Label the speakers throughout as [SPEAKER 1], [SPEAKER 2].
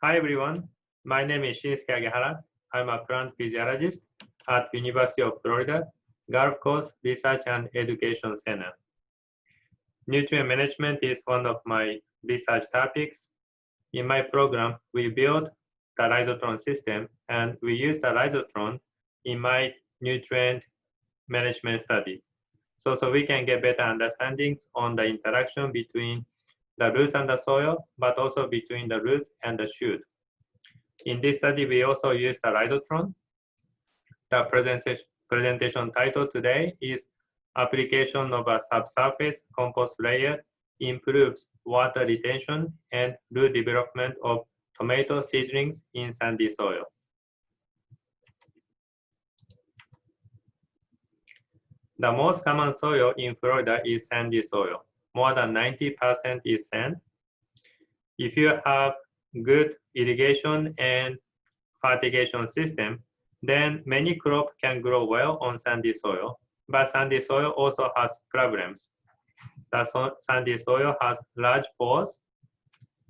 [SPEAKER 1] Hi everyone, my name is Shinsuke Agehara. I'm a plant physiologist at University of Florida, Gulf Coast Research and Education Center. Nutrient management is one of my research topics. In my program, we built the Rhizotron system and we use the Rhizotron in my nutrient management study. So we can get better understandings on the interaction between the roots and the soil, but also between the roots and the shoot. In this study, we also use the Rhizotron. The presentation title today is Application of a Subsurface Compost Layer Improves Water Retention and Root Development of Tomato Seedlings in Sandy Soil. The most common soil in Florida is sandy soil. More than 90% is sand. If you have good irrigation and fertigation system, then many crops can grow well on sandy soil. But sandy soil also has problems. The sandy soil has large pores,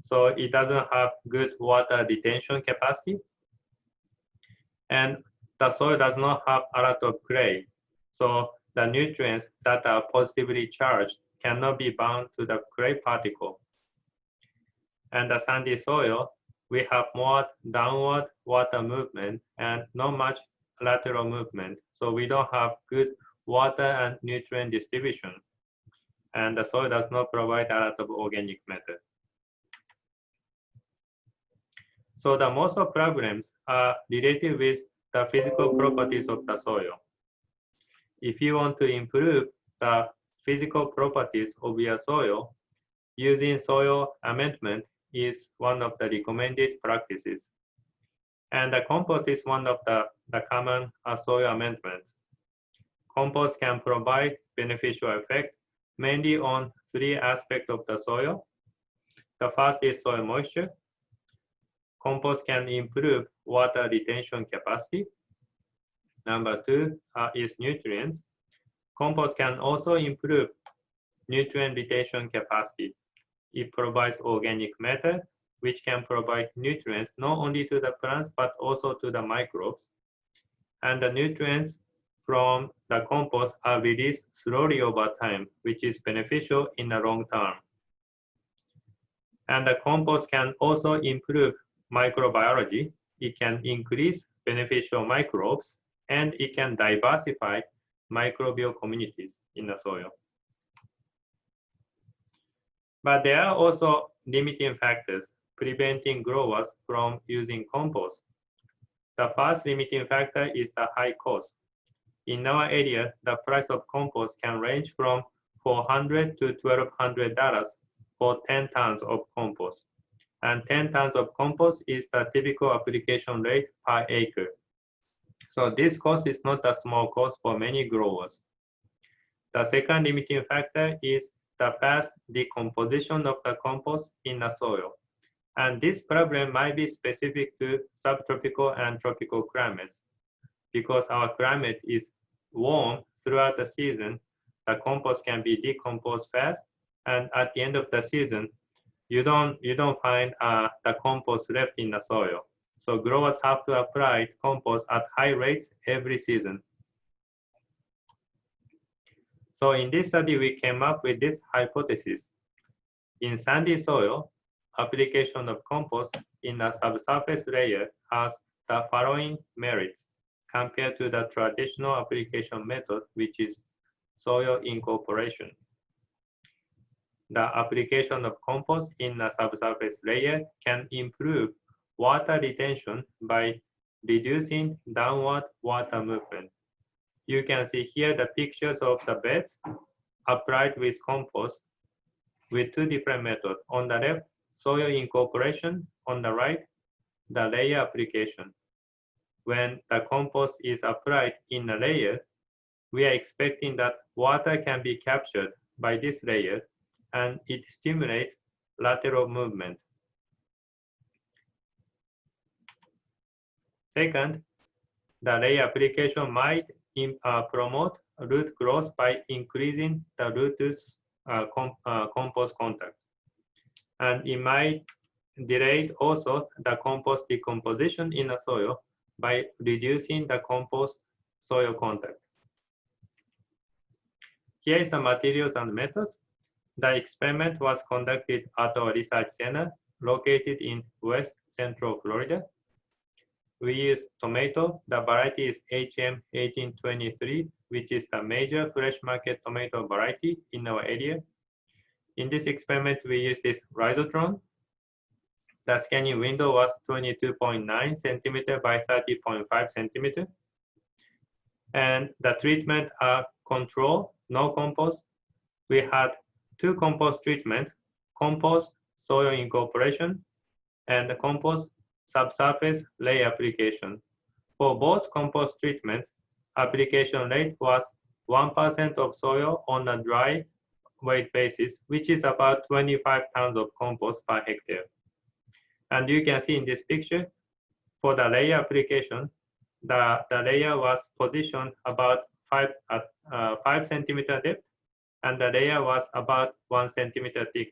[SPEAKER 1] so it doesn't have good water retention capacity. And the soil does not have a lot of clay, so the nutrients that are positively charged cannot be bound to the clay particle. And the sandy soil, we have more downward water movement and not much lateral movement. So we don't have good water and nutrient distribution. And the soil does not provide a lot of organic matter. So the most of problems are related with the physical properties of the soil. If you want to improve the physical properties of your soil, using soil amendment is one of the recommended practices. And the compost is one of the common soil amendments. Compost can provide beneficial effect mainly on three aspects of the soil. The first is soil moisture. Compost can improve water retention capacity. Number two is nutrients. Compost can also improve nutrient retention capacity. It provides organic matter, which can provide nutrients not only to the plants, but also to the microbes. And the nutrients from the compost are released slowly over time, which is beneficial in the long term. And the compost can also improve microbiology. It can increase beneficial microbes, and it can diversify microbial communities in the soil. But there are also limiting factors preventing growers from using compost. The first limiting factor is the high cost. In our area, the price of compost can range from $400 to $1,200 for 10 tons of compost. And 10 tons of compost is the typical application rate per acre. So this cost is not a small cost for many growers. The second limiting factor is the fast decomposition of the compost in the soil. And this problem might be specific to subtropical and tropical climates. Because our climate is warm throughout the season, the compost can be decomposed fast, and at the end of the season, you don't find the compost left in the soil. So growers have to apply compost at high rates every season. So in this study, we came up with this hypothesis. In sandy soil, application of compost in a subsurface layer has the following merits compared to the traditional application method, which is soil incorporation. The application of compost in a subsurface layer can improve water retention by reducing downward water movement. You can see here the pictures of the beds applied with compost with two different methods. On the left, soil incorporation. On the right, the layer application. When the compost is applied in a layer, we are expecting that water can be captured by this layer and it stimulates lateral movement. Second, the layer application might promote root growth by increasing the root compost contact. And it might delayed also the compost decomposition in the soil by reducing the compost soil contact. Here is the materials and methods. The experiment was conducted at our research center located in West Central Florida. We used tomato. The variety is HM1823, which is the major fresh market tomato variety in our area. In this experiment, we used this Rhizotron. The scanning window was 22.9 centimeter by 30.5 centimeter. And the treatment are control, no compost. We had 2 compost treatments, compost soil incorporation and the compost subsurface layer application. For both compost treatments, application rate was 1% of soil on a dry weight basis, which is about 25 tons of compost per hectare. And you can see in this picture, for the layer application, the layer was positioned about 5 centimeter depth, and the layer was about 1 centimeter thick.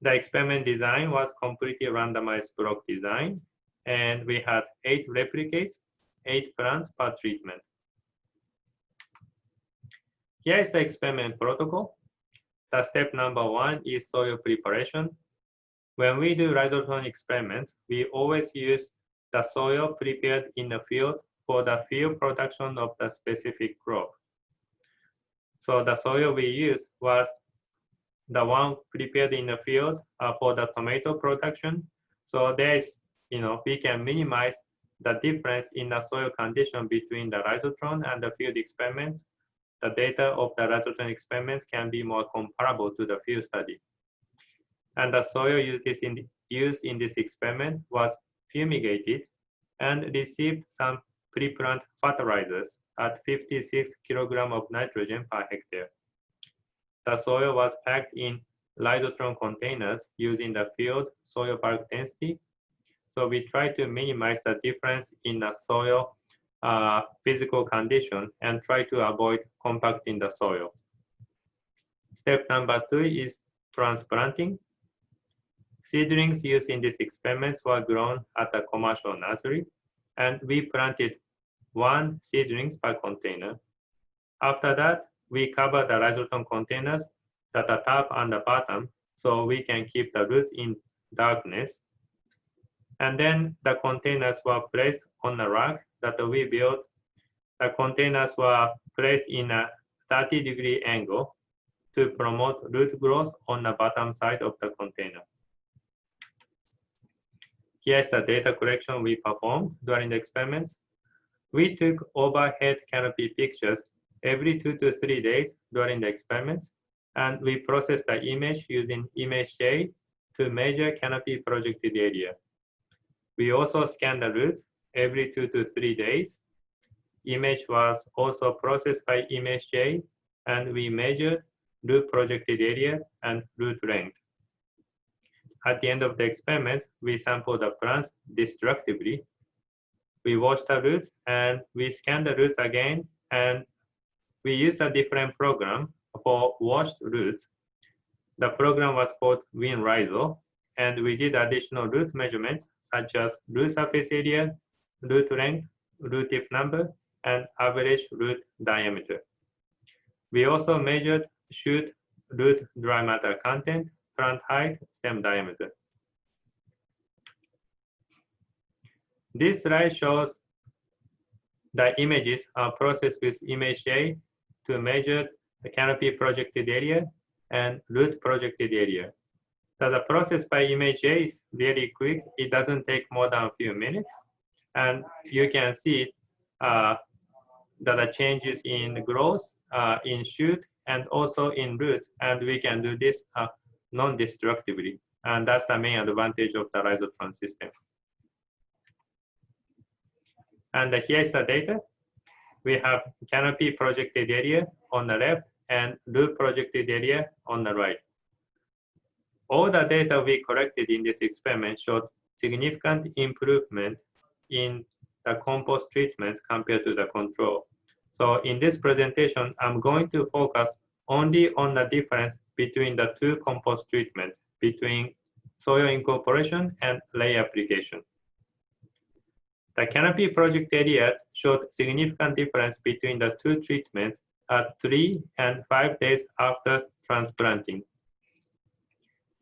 [SPEAKER 1] The experiment design was completely randomized block design, and we had 8 replicates, 8 plants per treatment. Here is the experiment protocol. The step number 1 is soil preparation. When we do Rhizotron experiments, we always use the soil prepared in the field for the field production of the specific crop. So the soil we used was the one prepared in the field for the tomato production. So there is, we can minimize the difference in the soil condition between the Rhizotron and the field experiments. The data of the Rhizotron experiments can be more comparable to the field study. And the soil used in this experiment was fumigated and received some pre-plant fertilizers at 56 kilograms of nitrogen per hectare. The soil was packed in Rhizotron containers using the field soil bulk density. So we try to minimize the difference in the soil physical condition and try to avoid compacting the soil. Step number 2 is transplanting. Seedlings used in these experiments were grown at a commercial nursery, and we planted 1 seedlings per container. After that, we cover the Rhizotron containers at the top and the bottom so we can keep the roots in darkness. And then the containers were placed on a rack that we built. The containers were placed in a 30-degree angle to promote root growth on the bottom side of the container. Here's the data collection we performed during the experiments. We took overhead canopy pictures every 2 to 3 days during the experiments, and we processed the image using ImageJ to measure canopy projected area. We also scanned the roots every 2 to 3 days. Image was also processed by ImageJ, and we measured root projected area and root length. At the end of the experiments, we sampled the plants destructively. We washed the roots and we scanned the roots again, and we used a different program for washed roots. The program was called WinRhizo, and we did additional root measurements such as root surface area, root length, root tip number, and average root diameter. We also measured shoot root dry matter content, plant height, stem diameter. This slide shows the images are processed with ImageJ to measure the canopy projected area and root projected area. So the process by ImageJ is really quick. It doesn't take more than a few minutes. And you can see that the changes in growth, in shoot, and also in roots. And we can do this non-destructively. And that's the main advantage of the Rhizotron system. And here's the data. We have canopy projected area on the left and root projected area on the right. All the data we collected in this experiment showed significant improvement in the compost treatments compared to the control. So in this presentation, I'm going to focus only on the difference between the 2 compost treatments, between soil incorporation, and lay application. The Canopy project area showed significant difference between the two treatments at 3 and 5 days after transplanting.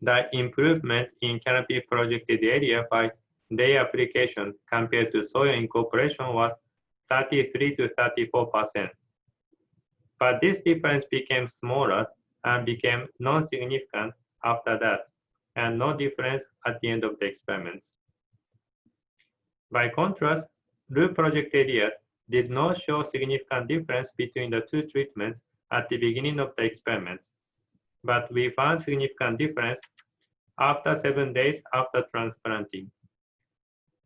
[SPEAKER 1] The improvement in Canopy projected area by lay application compared to soil incorporation was 33 to 34%. But this difference became smaller and became non-significant after that, and no difference at the end of the experiments. By contrast, root project area did not show significant difference between the two treatments at the beginning of the experiments, but we found significant difference after 7 days after transplanting.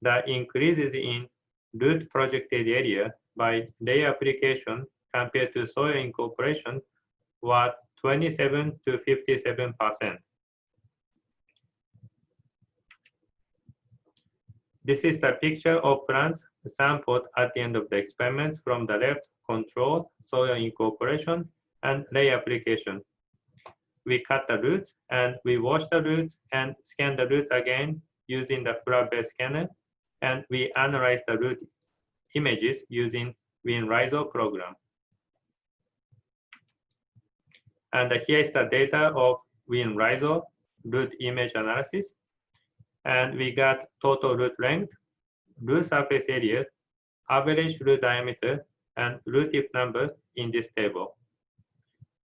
[SPEAKER 1] The increases in root projected area by lay application compared to soil incorporation were 27 to 57%. This is the picture of plants sampled at the end of the experiments. From the left, control, soil incorporation, and lay application. We cut the roots and we wash the roots and scan the roots again using the flat-bed scanner, and we analyze the root images using WinRhizo program. And here is the data of WinRhizo root image analysis. And we got total root length, root surface area, average root diameter, and root tip number in this table.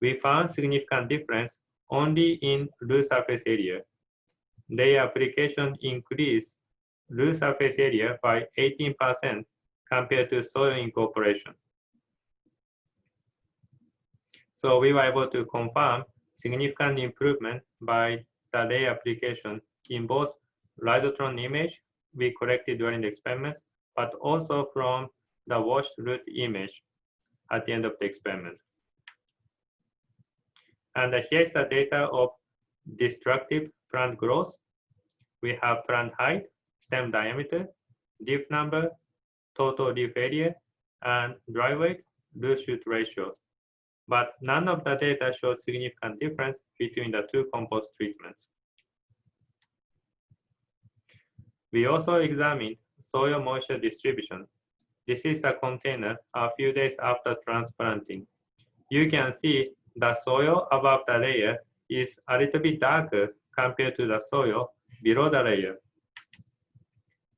[SPEAKER 1] We found significant difference only in root surface area. Lay application increased root surface area by 18% compared to soil incorporation. So we were able to confirm significant improvement by the lay application in both Rhizotron image we collected during the experiments, but also from the washed root image at the end of the experiment. And here's the data of destructive plant growth. We have plant height, stem diameter, leaf number, total leaf area, and dry weight, root shoot ratio. But none of the data showed significant difference between the two compost treatments. We also examined soil moisture distribution. This is the container a few days after transplanting. You can see the soil above the layer is a little bit darker compared to the soil below the layer.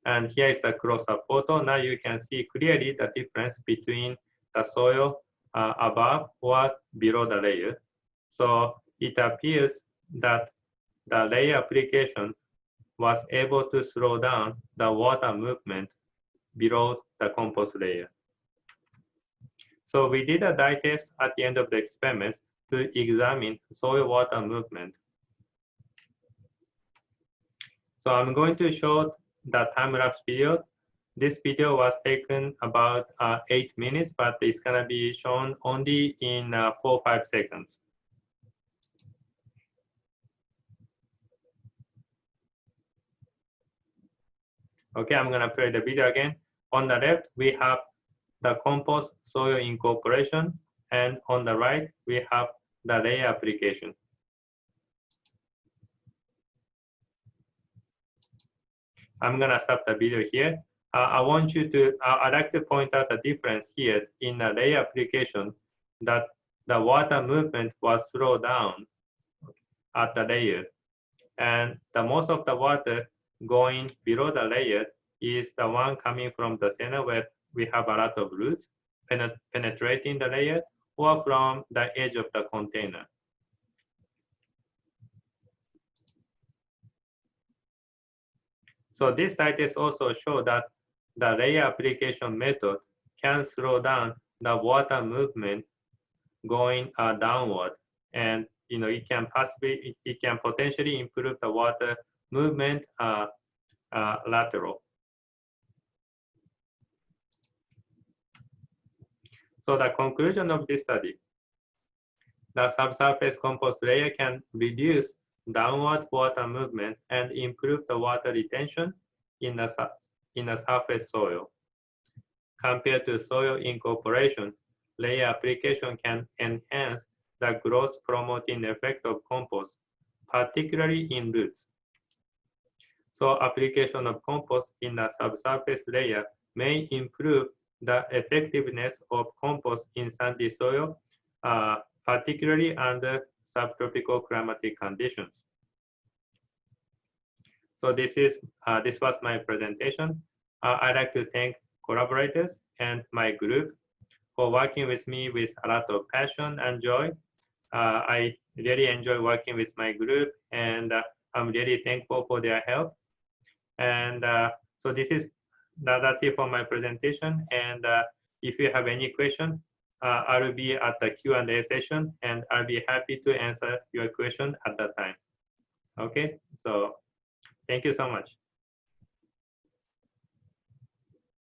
[SPEAKER 1] And here is the close-up photo. Now you can see clearly the difference between the soil above or below the layer. So it appears that the layer application was able to slow down the water movement below the compost layer. So we did a dye test at the end of the experiments to examine soil water movement. So I'm going to show the time-lapse video. This video was taken about 8 minutes, but it's gonna be shown only in 4 or 5 seconds. Okay, I'm gonna play the video again. On the left, we have the compost soil incorporation, and on the right, we have the layer application. I'm gonna stop the video here. I'd like to point out the difference here in the layer application, that the water movement was slowed down at the layer. And the most of the water going below the layer is the one coming from the center where we have a lot of roots penetrating the layer, or from the edge of the container. So this dye test also show that the layer application method can slow down the water movement going downward, and it can potentially improve the water movement lateral. So the conclusion of this study: the subsurface compost layer can reduce downward water movement and improve the water retention in the surface soil. Compared to soil incorporation, layer application can enhance the growth promoting effect of compost, particularly in roots. So application of compost in the subsurface layer may improve the effectiveness of compost in sandy soil, particularly under subtropical climatic conditions. So this was my presentation. I'd like to thank collaborators and my group for working with me with a lot of passion and joy. I really enjoy working with my group, and I'm really thankful for their help. And so that's it for my presentation. And if you have any question, I'll be at the Q&A session, and I'll be happy to answer your question at that time. Okay, so thank you so much.